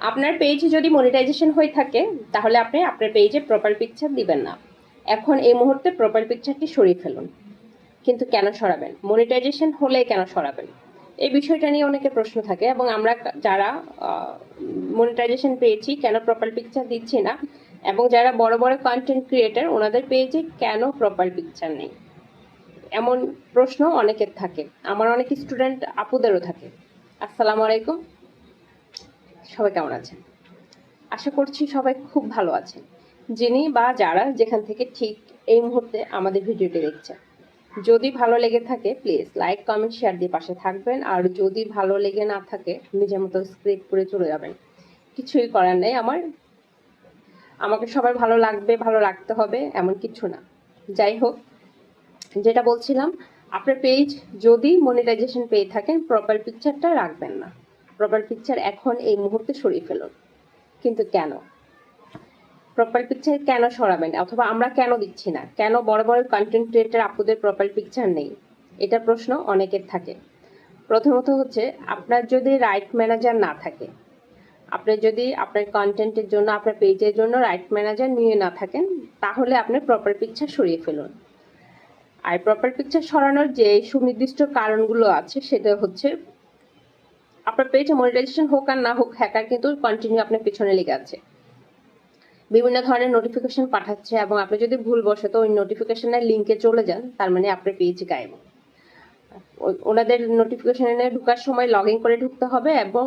আপনার পেজ যদি মনিটাইজেশন হয়ে থাকে তাহলে আপনি আপনার পেজে প্রোফাইল পিকচার দিবেন না। এখন এই মুহূর্তে প্রোফাইল পিকচারটি সরিয়ে ফেলুন। কিন্তু কেন সরাবেন? মনিটাইজেশন হলে কেন সরাবেন? এই বিষয়টা নিয়ে অনেকের প্রশ্ন থাকে এবং আমরা যারা মনিটাইজেশন পেয়েছি কেন প্রোফাইল পিকচার দিচ্ছি না, এবং যারা বড় বড় কন্টেন্ট ক্রিয়েটর ওনাদের পেজে কেন প্রোফাইল পিকচার নেই, এমন প্রশ্ন অনেকের থাকে। আমার অনেক স্টুডেন্ট আপুদেরও থাকে। আসসালামু আলাইকুম, সবাই কেমন আছেন? আশা করছি সবাই খুব ভালো আছেন। যিনি বা যারা যেখান থেকে ঠিক এই মুহূর্তে আমাদের ভিডিওটি দেখছেন, যদি ভালো লেগে থাকে প্লিজ লাইক কমেন্ট শেয়ার দিয়ে পাশে থাকবেন। আর যদি ভালো লেগে না থাকে নিজের মতো স্ক্রিপ্ট করে চলে যাবেন, কিছুই করার নেই। আমাকে সবার ভালো লাগবে, ভালো রাখতে হবে এমন কিছু না। যাই হোক, যেটা বলছিলাম, আপনার পেজ যদি মনিটাইজেশন পেয়ে থাকেন প্রোফাইল পিকচারটা রাখবেন না। প্রোফাইল পিকচার এখন এই মুহূর্তে সরিয়ে ফেলুন। কিন্তু কেন প্রোফাইল পিকচার কেন সরাবেন, অথবা আমরা কেন দিচ্ছি না, কেন বড় বড় কন্টেন্ট ক্রিয়েটর আপুদের প্রোফাইল পিকচার নেই, এটা প্রশ্ন অনেকের থাকে। প্রথমত হচ্ছে, আপনার যদি রাইট ম্যানেজার না থাকে, আপনি যদি আপনার কন্টেন্টের জন্য আপনার পেজের জন্য রাইট ম্যানেজার নিয়ে না থাকেন, তাহলে আপনার প্রপার পিকচার সরিয়ে ফেলুন। আর প্রপার পিকচার সরানোর যে সুনির্দিষ্ট কারণগুলো আছে সেটা হচ্ছে, আপনার পেজে মনিটাইজেশন হোক আর না হোক, হ্যাকার কিন্তু কন্টিনিউ আপনার পিছনে লেগে আছে, বিভিন্ন ধরনের নোটিফিকেশন পাঠাচ্ছে, এবং আপনি যদি ভুলবশত ওই নোটিফিকেশনের লিঙ্কে চলে যান, তার মানে আপনার পেজ গায়েব। ওনাদের নোটিফিকেশনে ঢোকার সময় লগ ইন করে ঢুকতে হবে, এবং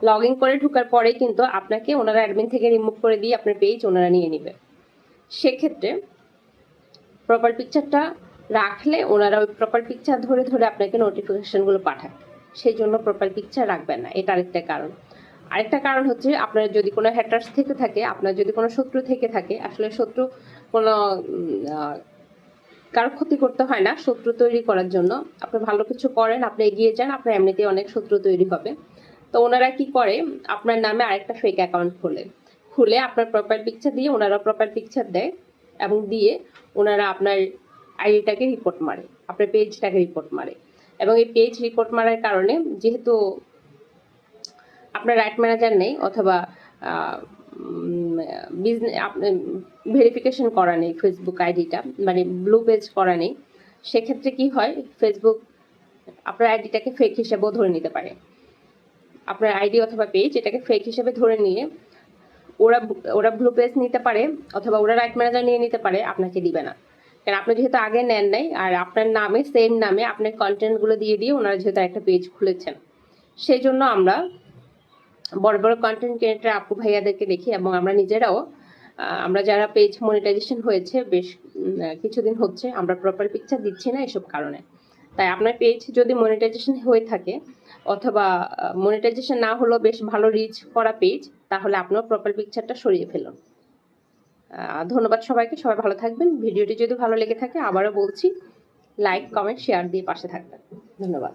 লগ ইন করে ঢোকার পরে কিন্তু আপনাকে ওনারা অ্যাডমিন থেকে রিমুভ করে দিয়ে আপনার পেজ ওনারা নিয়ে নেবে। সেক্ষেত্রে প্রপার পিকচারটা রাখলে ওনারা ওই প্রপার পিকচার ধরে ধরে আপনাকে নোটিফিকেশনগুলো পাঠায়। সেই জন্য প্রপার পিকচার রাখবেন না, এটা আরেকটা কারণ। আরেকটা কারণ হচ্ছে, আপনার যদি কোনো হ্যাটার্স থেকে থাকে, আপনার যদি কোনো শত্রু থেকে থাকে, আসলে শত্রু কোনো কারো ক্ষতি করতে হয় না শত্রু তৈরি করার জন্য। আপনি ভালো কিছু করেন, আপনি এগিয়ে যান, আপনার এমনিতেই অনেক শত্রু তৈরি হবে। তো ওনারা কি করে, আপনার নামে আরেকটা ফেক অ্যাকাউন্ট খুলে আপনার প্রোফাইল পিকচার দিয়ে ওনারা প্রোফাইল পিকচার দেয়, এবং দিয়ে ওনারা আপনার আইডিটাকে রিপোর্ট মারে, আপনার পেজটাকে রিপোর্ট মারে। এবং এই পেজ রিপোর্ট মারার কারণে, যেহেতু আপনার রাইট ম্যানেজার নেই, অথবা বিজনেস ভেরিফিকেশন করা নেই ফেসবুক আইডিটা, মানে ব্লু পেজ করা নেই, সেক্ষেত্রে কি হয়, ফেসবুক আপনার আইডিটাকে ফেক হিসেবেও ধরে নিতে পারে। আপনার আইডি অথবা পেজ এটাকে ফেক হিসেবে ধরে নিয়ে ওরা ওরা ব্লু পেজ নিতে পারে, অথবা ওরা রাইট ম্যানেজার নিয়ে নিতে পারে, আপনাকে দিবে না। কারণ আপনি যেহেতু আগে নেন নাই, আর আপনার নামে সেম নামে আপনার কন্টেন্টগুলো দিয়ে দিয়ে ওনারা যেহেতু একটা পেজ খুলেছেন, সেই জন্য আমরা বড় বড় কন্টেন্ট ক্রিয়েটর আপু ভাইয়াদেরকে দেখি, এবং আমরা নিজেরাও, আমরা যারা পেজ মনিটাইজেশন হয়েছে বেশ কিছুদিন হচ্ছে, আমরা প্রপার পিকচার দিচ্ছি না এসব কারণে। তাই আপনার পেজ যদি মনিটাইজেশন হয়ে থাকে, অথবা মনিটাইজেশন না হলেও বেশ ভালো রিচ করা পেজ, তাহলে আপনার প্রপার পিকচারটা সরিয়ে ফেলুন। ধন্যবাদ সবাইকে, সবাই ভালো থাকবেন। ভিডিওটি যদি ভালো লেগে থাকে, আবারও বলছি, লাইক কমেন্ট শেয়ার দিয়ে পাশে থাকবেন। ধন্যবাদ।